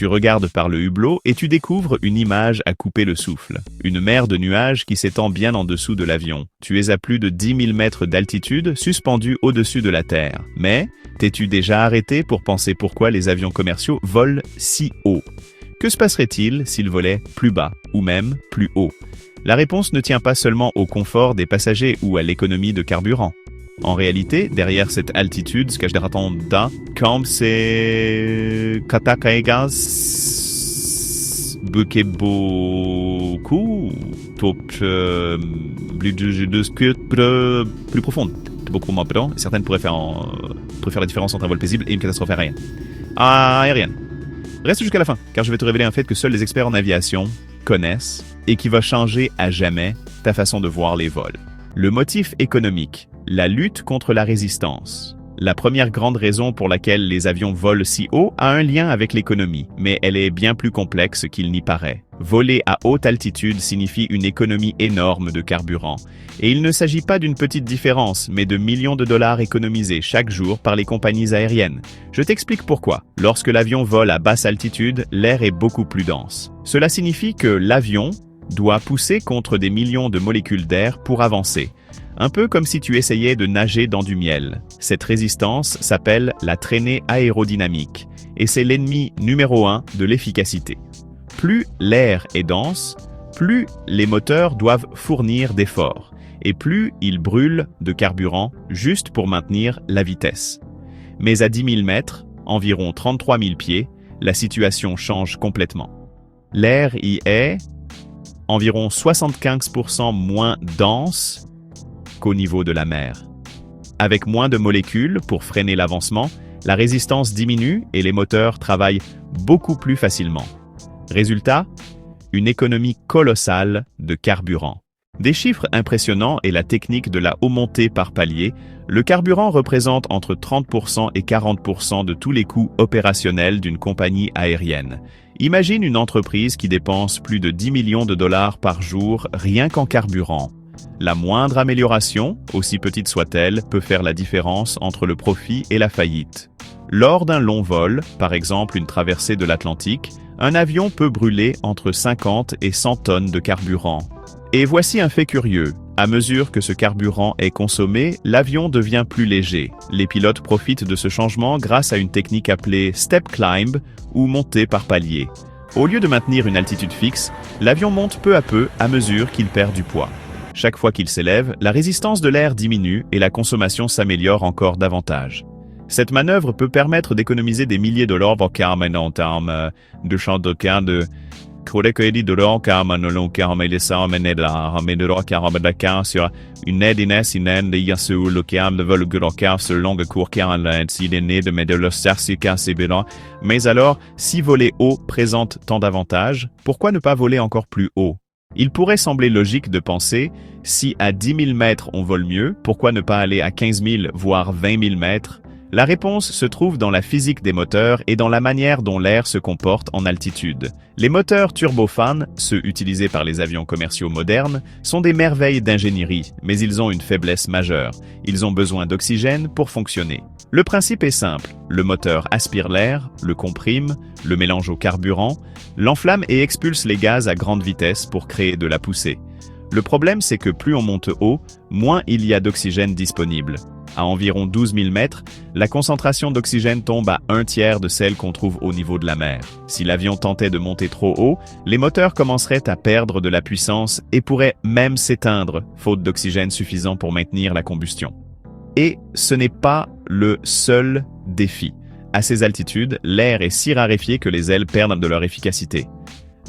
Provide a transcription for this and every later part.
Tu regardes par le hublot et tu découvres une image à couper le souffle. Une mer de nuages qui s'étend bien en dessous de l'avion. Tu es à plus de 10 000 mètres d'altitude, suspendu au-dessus de la Terre. Mais, t'es-tu déjà arrêté pour penser pourquoi les avions commerciaux volent si haut? Que se passerait-il s'ils volaient plus bas, ou même plus haut? La réponse ne tient pas seulement au confort des passagers ou à l'économie de carburant. En réalité, derrière cette altitude, ce que je da, comme c'est katakaigas buke beaucoup plus profonde, beaucoup moins prudent. Certaines pourraient faire la différence entre un vol paisible et une catastrophe aérienne. Reste jusqu'à la fin, car je vais te révéler un fait que seuls les experts en aviation connaissent et qui va changer à jamais ta façon de voir les vols. Le motif économique. La lutte contre la résistance. La première grande raison pour laquelle les avions volent si haut a un lien avec l'économie, mais elle est bien plus complexe qu'il n'y paraît. Voler à haute altitude signifie une économie énorme de carburant. Et il ne s'agit pas d'une petite différence, mais de millions de dollars économisés chaque jour par les compagnies aériennes. Je t'explique pourquoi. Lorsque l'avion vole à basse altitude, l'air est beaucoup plus dense. Cela signifie que l'avion doit pousser contre des millions de molécules d'air pour avancer. Un peu comme si tu essayais de nager dans du miel. Cette résistance s'appelle la traînée aérodynamique, et c'est l'ennemi numéro 1 de l'efficacité. Plus l'air est dense, plus les moteurs doivent fournir d'efforts, et plus ils brûlent de carburant juste pour maintenir la vitesse. Mais à 10 000 mètres, environ 33 000 pieds, la situation change complètement. L'air y est environ 75% moins dense qu'au niveau de la mer. Avec moins de molécules pour freiner l'avancement, la résistance diminue et les moteurs travaillent beaucoup plus facilement. Résultat, une économie colossale de carburant. Des chiffres impressionnants et la technique de la haute montée par palier, le carburant représente entre 30% et 40% de tous les coûts opérationnels d'une compagnie aérienne. Imagine une entreprise qui dépense plus de 10 millions de dollars par jour rien qu'en carburant. La moindre amélioration, aussi petite soit-elle, peut faire la différence entre le profit et la faillite. Lors d'un long vol, par exemple une traversée de l'Atlantique, un avion peut brûler entre 50 et 100 tonnes de carburant. Et voici un fait curieux. À mesure que ce carburant est consommé, l'avion devient plus léger. Les pilotes profitent de ce changement grâce à une technique appelée step climb ou montée par palier. Au lieu de maintenir une altitude fixe, l'avion monte peu à peu à mesure qu'il perd du poids. Chaque fois qu'il s'élève, la résistance de l'air diminue et la consommation s'améliore encore davantage. Cette manœuvre peut permettre d'économiser des milliers de dollars en termes de champ de cas de sur une aide mais alors, si voler haut présente tant d'avantages, pourquoi ne pas voler encore plus haut? Il pourrait sembler logique de penser, si à 10 000 mètres on vole mieux, pourquoi ne pas aller à 15 000 voire 20 000 mètres? La réponse se trouve dans la physique des moteurs et dans la manière dont l'air se comporte en altitude. Les moteurs turbofans, ceux utilisés par les avions commerciaux modernes, sont des merveilles d'ingénierie, mais ils ont une faiblesse majeure. Ils ont besoin d'oxygène pour fonctionner. Le principe est simple. Le moteur aspire l'air, le comprime, le mélange au carburant, l'enflamme et expulse les gaz à grande vitesse pour créer de la poussée. Le problème, c'est que plus on monte haut, moins il y a d'oxygène disponible. À environ 12 000 mètres, la concentration d'oxygène tombe à 1/3 de celle qu'on trouve au niveau de la mer. Si l'avion tentait de monter trop haut, les moteurs commenceraient à perdre de la puissance et pourraient même s'éteindre, faute d'oxygène suffisant pour maintenir la combustion. Et ce n'est pas le seul défi. À ces altitudes, l'air est si raréfié que les ailes perdent de leur efficacité.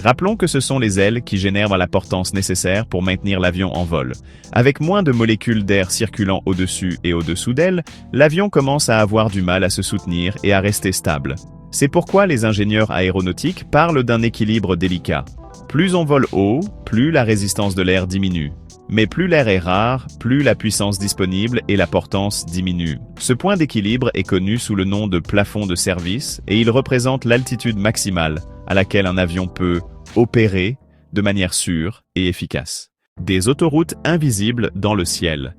Rappelons que ce sont les ailes qui génèrent la portance nécessaire pour maintenir l'avion en vol. Avec moins de molécules d'air circulant au-dessus et au-dessous d'elles, l'avion commence à avoir du mal à se soutenir et à rester stable. C'est pourquoi les ingénieurs aéronautiques parlent d'un équilibre délicat. Plus on vole haut, plus la résistance de l'air diminue. Mais plus l'air est rare, plus la puissance disponible et la portance diminuent. Ce point d'équilibre est connu sous le nom de plafond de service et il représente l'altitude maximale à laquelle un avion peut opérer de manière sûre et efficace. Des autoroutes invisibles dans le ciel.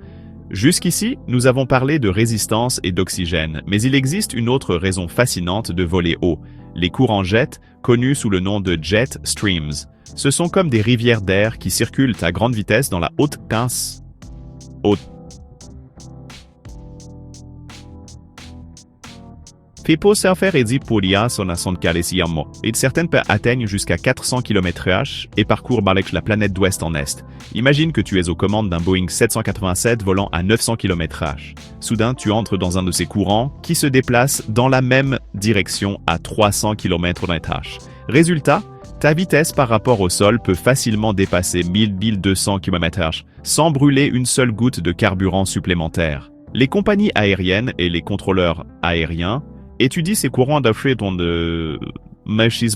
Jusqu'ici, nous avons parlé de résistance et d'oxygène, mais il existe une autre raison fascinante de voler haut. Les courants jet, connus sous le nom de jet streams. Ce sont comme des rivières d'air qui circulent à grande vitesse dans la haute People surfer et Poulia sont à son calesiamo, et certaines atteignent jusqu'à 400 km/h et parcourent la planète d'ouest en est. Imagine que tu es aux commandes d'un Boeing 787 volant à 900 km/h. Soudain, tu entres dans un de ces courants qui se déplacent dans la même direction à 300 km/h. Résultat, ta vitesse par rapport au sol peut facilement dépasser 1200 km/h sans brûler une seule goutte de carburant supplémentaire. Les compagnies aériennes et les contrôleurs aériens étudie ces courants d'afflux de ces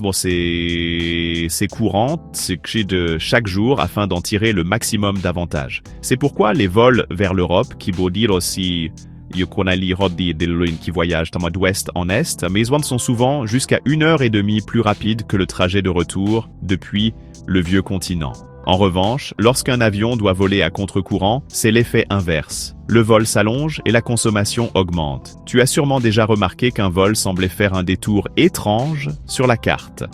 courants de chaque jour afin d'en tirer le maximum d'avantages. C'est pourquoi les vols vers l'Europe, qui veut dire aussi qui voyagent d'ouest en est, mais ils sont souvent jusqu'à 1h30 plus rapides que le trajet de retour depuis le vieux continent. En revanche, lorsqu'un avion doit voler à contre-courant, c'est l'effet inverse. Le vol s'allonge et la consommation augmente. Tu as sûrement déjà remarqué qu'un vol semblait faire un détour étrange sur la carte.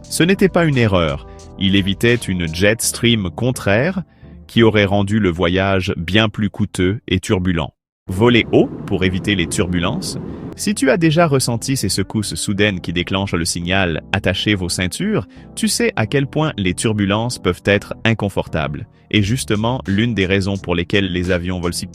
Ce n'était pas une erreur, il évitait une jet stream contraire qui aurait rendu le voyage bien plus coûteux et turbulent. Voler haut pour éviter les turbulences. Si tu as déjà ressenti ces secousses soudaines qui déclenchent le signal « Attachez vos ceintures », tu sais à quel point les turbulences peuvent être inconfortables. Et justement, l'une des raisons pour lesquelles les avions volent c'est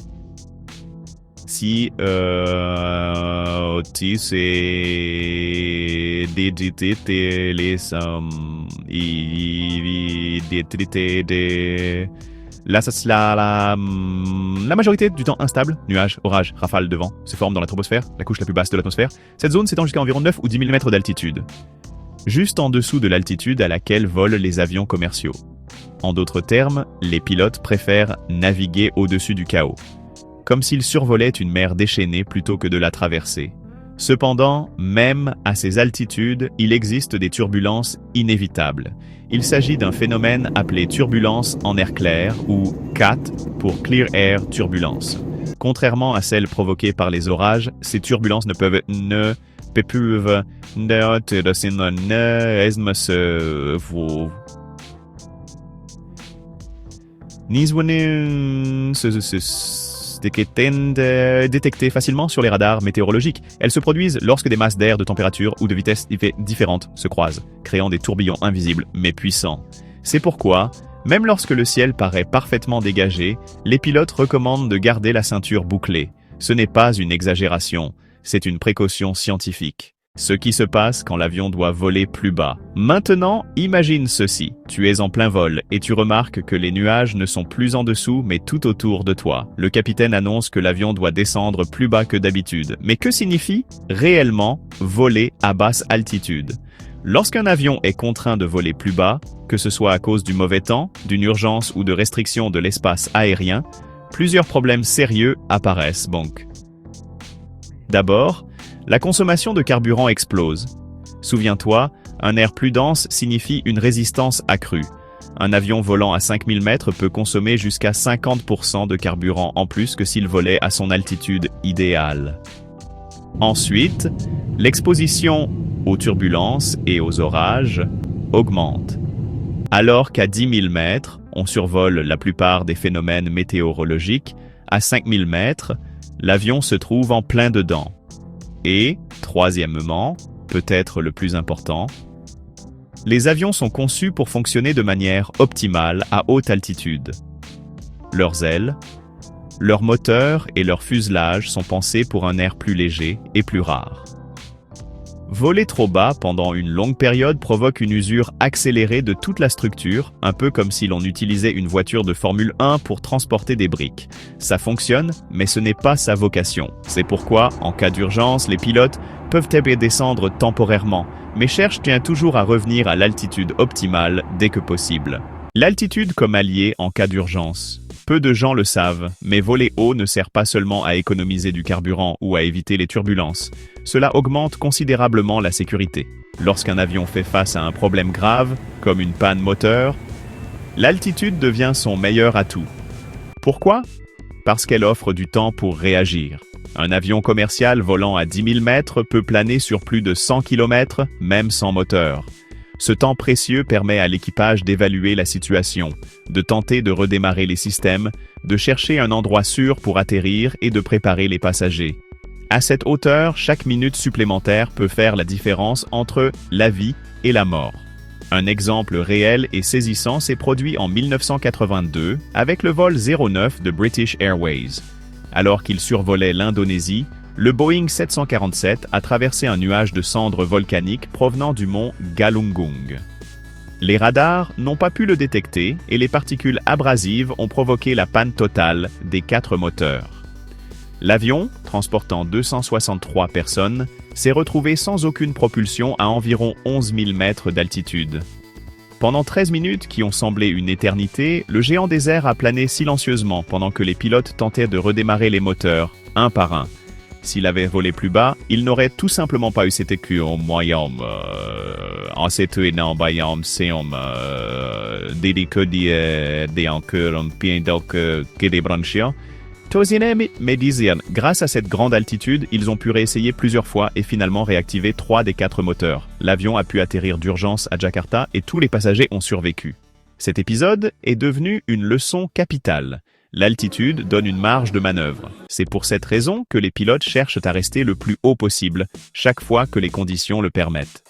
la majorité du temps instable, nuages, orages, rafales de vent, se forment dans la troposphère, la couche la plus basse de l'atmosphère. Cette zone s'étend jusqu'à environ 9 ou 10 000 mètres d'altitude, juste en dessous de l'altitude à laquelle volent les avions commerciaux. En d'autres termes, les pilotes préfèrent naviguer au-dessus du chaos, comme s'ils survolaient une mer déchaînée plutôt que de la traverser. Cependant, même à ces altitudes, il existe des turbulences inévitables. Il s'agit d'un phénomène appelé turbulence en air clair ou CAT pour Clear Air Turbulence. Contrairement à celles provoquées par les orages, ces turbulences ne peuvent détectées facilement sur les radars météorologiques. Elles se produisent lorsque des masses d'air de température ou de vitesse différentes se croisent, créant des tourbillons invisibles mais puissants. C'est pourquoi, même lorsque le ciel paraît parfaitement dégagé, les pilotes recommandent de garder la ceinture bouclée. Ce n'est pas une exagération, c'est une précaution scientifique. Ce qui se passe quand l'avion doit voler plus bas. Maintenant, imagine ceci. Tu es en plein vol et tu remarques que les nuages ne sont plus en dessous mais tout autour de toi. Le capitaine annonce que l'avion doit descendre plus bas que d'habitude. Mais que signifie réellement voler à basse altitude? Lorsqu'un avion est contraint de voler plus bas, que ce soit à cause du mauvais temps, d'une urgence ou de restriction de l'espace aérien, plusieurs problèmes sérieux apparaissent donc. D'abord, la consommation de carburant explose. Souviens-toi, un air plus dense signifie une résistance accrue. Un avion volant à 5000 mètres peut consommer jusqu'à 50% de carburant en plus que s'il volait à son altitude idéale. Ensuite, l'exposition aux turbulences et aux orages augmente. Alors qu'à 10 000 mètres, on survole la plupart des phénomènes météorologiques, à 5000 mètres, l'avion se trouve en plein dedans. Et, troisièmement, peut-être le plus important, les avions sont conçus pour fonctionner de manière optimale à haute altitude. Leurs ailes, leurs moteurs et leur fuselage sont pensés pour un air plus léger et plus rare. Voler trop bas pendant une longue période provoque une usure accélérée de toute la structure, un peu comme si l'on utilisait une voiture de Formule 1 pour transporter des briques. Ça fonctionne, mais ce n'est pas sa vocation. C'est pourquoi, en cas d'urgence, les pilotes peuvent descendre temporairement, mais cherchent toujours à revenir à l'altitude optimale dès que possible. L'altitude comme allié en cas d'urgence. Peu de gens le savent, mais voler haut ne sert pas seulement à économiser du carburant ou à éviter les turbulences. Cela augmente considérablement la sécurité. Lorsqu'un avion fait face à un problème grave, comme une panne moteur, l'altitude devient son meilleur atout. Pourquoi? parce qu'elle offre du temps pour réagir. Un avion commercial volant à 10 000 mètres peut planer sur plus de 100 km, même sans moteur. Ce temps précieux permet à l'équipage d'évaluer la situation, de tenter de redémarrer les systèmes, de chercher un endroit sûr pour atterrir et de préparer les passagers. À cette hauteur, chaque minute supplémentaire peut faire la différence entre la vie et la mort. Un exemple réel et saisissant s'est produit en 1982 avec le vol 09 de British Airways. Alors qu'il survolait l'Indonésie, le Boeing 747 a traversé un nuage de cendres volcaniques provenant du mont Galunggung. Les radars n'ont pas pu le détecter et les particules abrasives ont provoqué la panne totale des 4 moteurs. L'avion, transportant 263 personnes, s'est retrouvé sans aucune propulsion à environ 11 000 mètres d'altitude. Pendant 13 minutes qui ont semblé une éternité, le géant des airs a plané silencieusement pendant que les pilotes tentaient de redémarrer les moteurs, un par un. S'il avait volé plus bas, il n'aurait tout simplement pas eu cet écu en moyen en cette énorme bayam c'est des que des encore un bien donc que des branchiens. Mais disaient, grâce à cette grande altitude, ils ont pu réessayer plusieurs fois et finalement réactiver 3 des 4 moteurs. L'avion a pu atterrir d'urgence à Jakarta et tous les passagers ont survécu. Cet épisode est devenu une leçon capitale. L'altitude donne une marge de manœuvre. C'est pour cette raison que les pilotes cherchent à rester le plus haut possible, chaque fois que les conditions le permettent.